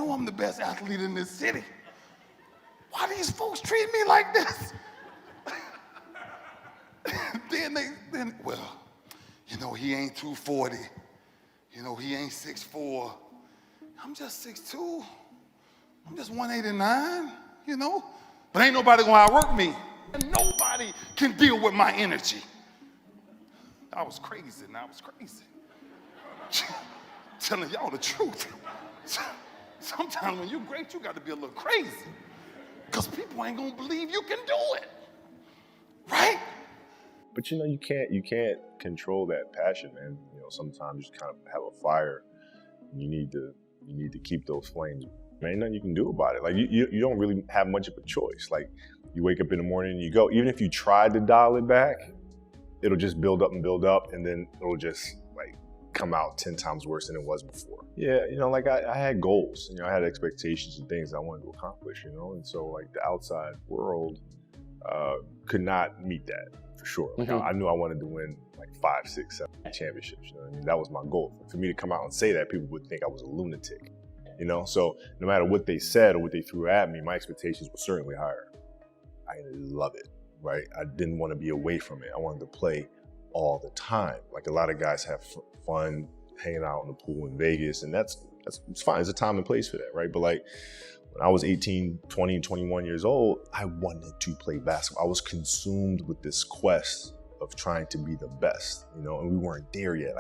know I'm the best athlete in this city. Why these folks treat me like this? Well, you know, he ain't 240. You know, he ain't 6'4". I'm just 6'2". I'm just 189, you know? But ain't nobody gonna outwork me. And nobody can deal with my energy. I was crazy, and I was crazy. Telling y'all the truth. Sometimes when you're great, you got to be a little crazy. Because people ain't gonna believe you can do it. Right? But you know, you can't control that passion, man. You know, sometimes you just kind of have a fire. You need to keep those flames. Man, ain't nothing you can do about it. Like you don't really have much of a choice. Like you wake up in the morning and you go. Even if you tried to dial it back, it'll just build up, and then it'll just like come out 10 times worse than it was before. Yeah, you know, like I had goals. You know, I had expectations and things I wanted to accomplish. You know, and so like the outside world could not meet that for sure. Like I knew I wanted to win like 5, 6, 7 championships. You know what I mean? That was my goal. For me to come out and say that, people would think I was a lunatic. You know, so no matter what they said or what they threw at me, my expectations were certainly higher. I love it, right? I didn't want to be away from it. I wanted to play all the time. Like a lot of guys have fun hanging out in the pool in Vegas, and it's fine. There's a time and place for that, right? But like when I was 18, 20, 21 years old, I wanted to play basketball. I was consumed with this quest of trying to be the best, you know, and we weren't there yet.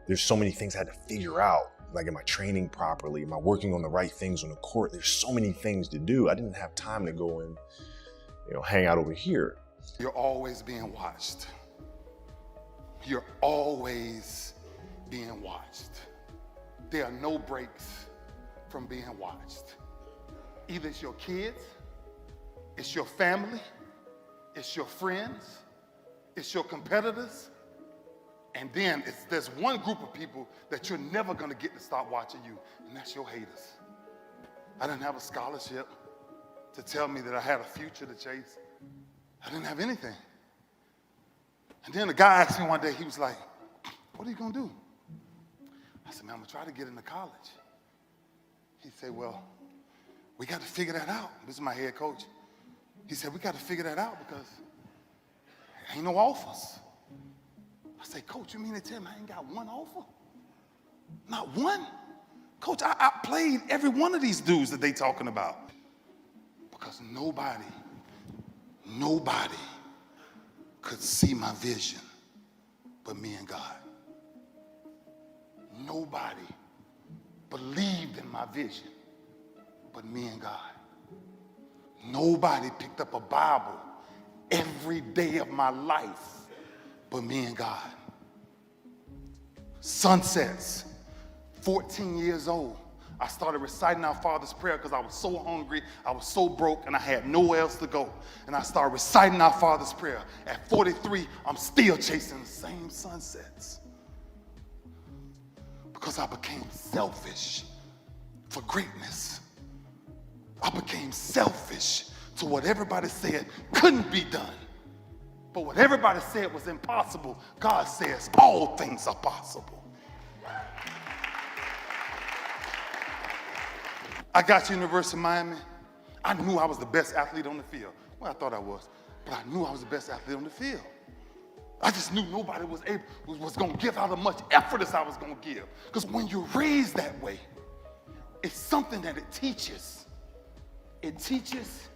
There's so many things I had to figure out. Like, am I training properly? Am I working on the right things on the court? There's so many things to do. I didn't have time to go and, you know, hang out over here. You're always being watched. You're always being watched. There are no breaks from being watched. Either it's your kids, it's your family, it's your friends, it's your competitors, and then there's one group of people that you're never gonna get to stop watching you, and that's your haters. I didn't have a scholarship to tell me that I had a future to chase. I didn't have anything. And then the guy asked me one day, he was like, what are you gonna do? I said, man, I'm gonna try to get into college. He said, well, we got to figure that out. This is my head coach. He said, we got to figure that out because there ain't no offers. I said, coach, you mean to tell me I ain't got one offer? Not one? Coach, I played every one of these dudes that they talking about. Because nobody could see my vision but me and God. Nobody believed in my vision but me and God. Nobody picked up a Bible every day of my life but me and God. Sunsets, 14 years old, I started reciting our Father's Prayer because I was so hungry, I was so broke, and I had nowhere else to go. And I started reciting our Father's Prayer. At 43, I'm still chasing the same sunsets because I became selfish for greatness. I became selfish to what everybody said couldn't be done. But what everybody said was impossible, God says all things are possible. I got to University of Miami. I knew I was the best athlete on the field. Well, I thought I was, but I knew I was the best athlete on the field. I just knew nobody was going to give out as much effort as I was going to give. Because when you're raised that way, it's something that it teaches. It teaches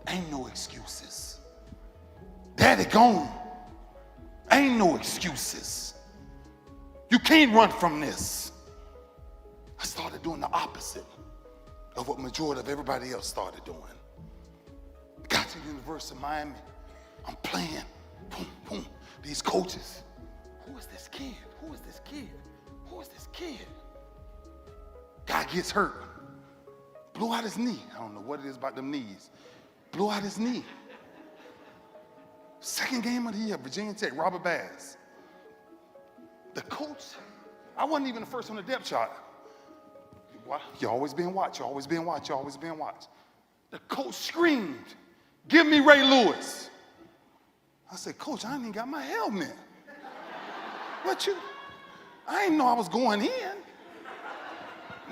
ain't no excuses. Daddy gone. Ain't no excuses. You can't run from this. I started doing the opposite of what majority of everybody else started doing. Got to the University of Miami. I'm playing. Boom, boom. These coaches. Who is this kid? Who is this kid? Who is this kid? Guy gets hurt. Blew out his knee. I don't know what it is about them knees. Blew out his knee. Second game of the year, Virginia Tech, Robert Bass. The coach, I wasn't even the first on the depth chart. You're always being watched, you're always being watched, you're always being watched. The coach screamed, give me Ray Lewis. I said, coach, I ain't even got my helmet. What you? I didn't know I was going in.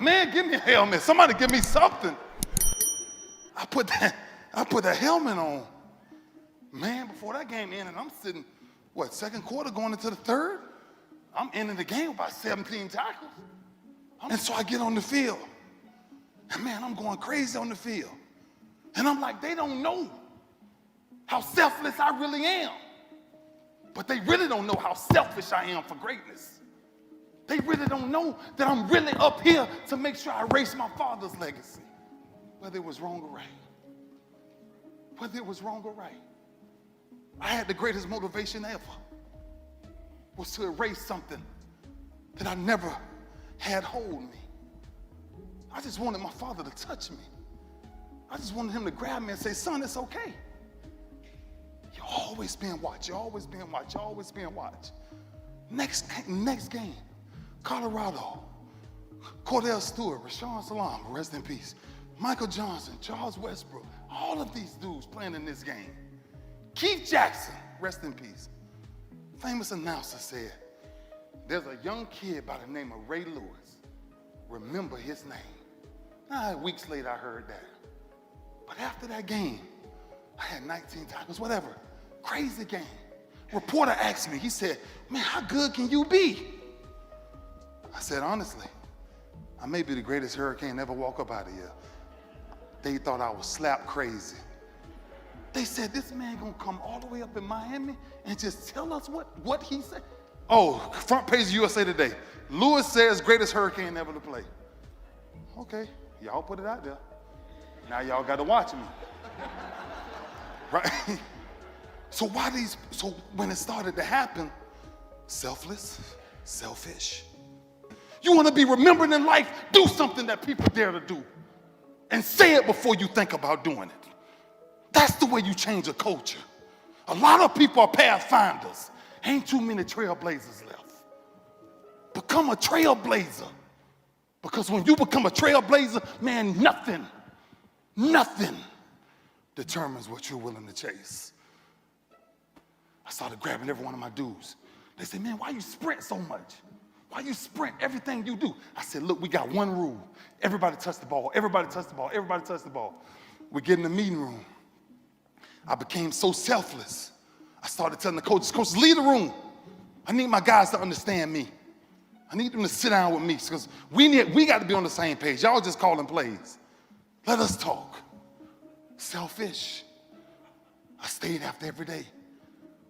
man, give me a helmet. Somebody give me something. I put that helmet on. Man, before that game ended, I'm sitting, second quarter going into the third? I'm ending the game with about 17 tackles. And so I get on the field. And man, I'm going crazy on the field. And I'm like, they don't know how selfless I really am. But they really don't know how selfish I am for greatness. They really don't know that I'm really up here to make sure I erase my father's legacy. Whether it was wrong or right. Whether it was wrong or right. I had the greatest motivation ever. Was to erase something that I never had hold me. I just wanted my father to touch me. I just wanted him to grab me and say, son, it's okay. You're always being watched. You're always being watched. You're always being watched. Next game, Colorado, Cordell Stewart, Rashawn Salam, rest in peace, Michael Johnson, Charles Westbrook, all of these dudes playing in this game. Keith Jackson, rest in peace. Famous announcer said, there's a young kid by the name of Ray Lewis. Remember his name. Weeks later, I heard that. But after that game, I had 19 tackles, whatever. Crazy game. Reporter asked me, he said, man, how good can you be? I said, honestly, I may be the greatest hurricane to ever walk up out of here. They thought I was slap crazy. They said, this man gonna come all the way up in Miami and just tell us what he said? Oh, front page of USA Today. Lewis says greatest hurricane ever to play. Okay, y'all put it out there. Now y'all gotta watch me. Right? So when it started to happen, selfless, selfish. You wanna be remembered in life, do something that people dare to do. And say it before you think about doing it. That's the way you change a culture. A lot of people are pathfinders. Ain't too many trailblazers left. Become a trailblazer. Because when you become a trailblazer, man, nothing determines what you're willing to chase. I started grabbing every one of my dudes. They said, man, why you sprint so much? Why you sprint everything you do? I said, look, we got one rule. Everybody touch the ball. Everybody touch the ball. Everybody touch the ball. We get in the meeting room. I became so selfless. I started telling the coaches, leave the room. I need my guys to understand me. I need them to sit down with me because we got to be on the same page. Y'all just calling plays. Let us talk. Selfish. I stayed after every day.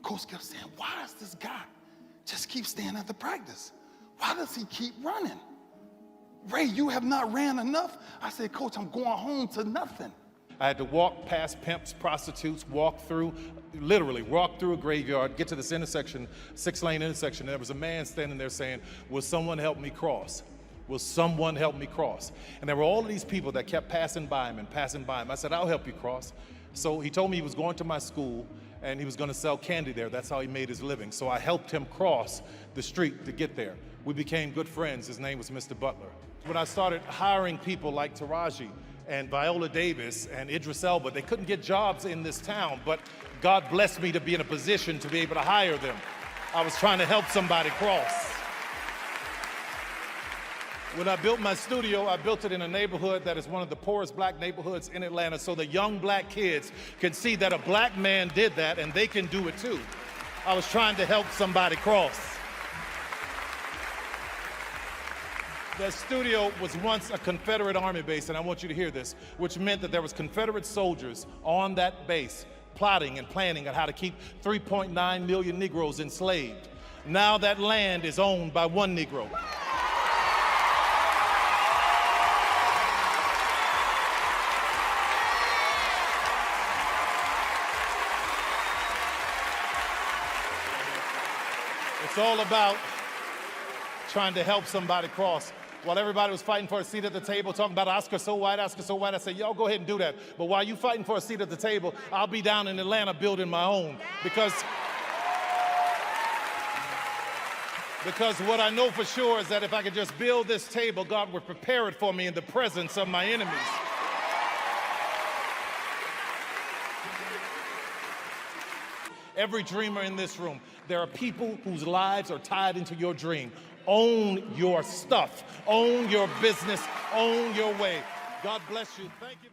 Coach kept saying, why does this guy just keep staying after practice? Why does he keep running? Ray, you have not ran enough. I said, Coach, I'm going home to nothing. I had to walk past pimps, prostitutes, literally walk through a graveyard, get to this intersection, 6-lane intersection, and there was a man standing there saying, will someone help me cross? Will someone help me cross? And there were all of these people that kept passing by him. I said, I'll help you cross. So he told me he was going to my school and he was gonna sell candy there. That's how he made his living. So I helped him cross the street to get there. We became good friends. His name was Mr. Butler. When I started hiring people like Taraji and Viola Davis and Idris Elba, they couldn't get jobs in this town, but God blessed me to be in a position to be able to hire them. I was trying to help somebody cross. When I built my studio, I built it in a neighborhood that is one of the poorest black neighborhoods in Atlanta, so the young black kids can see that a black man did that and they can do it too. I was trying to help somebody cross. The studio was once a Confederate Army base, and I want you to hear this, which meant that there was Confederate soldiers on that base plotting and planning on how to keep 3.9 million Negroes enslaved. Now that land is owned by one Negro. It's all about trying to help somebody cross. While everybody was fighting for a seat at the table, talking about Oscar so white, I said, y'all go ahead and do that. But while you fighting for a seat at the table, I'll be down in Atlanta building my own. Because what I know for sure is that if I could just build this table, God would prepare it for me in the presence of my enemies. Every dreamer in this room, there are people whose lives are tied into your dream. Own your stuff, own your business, own your way. God bless you. Thank you.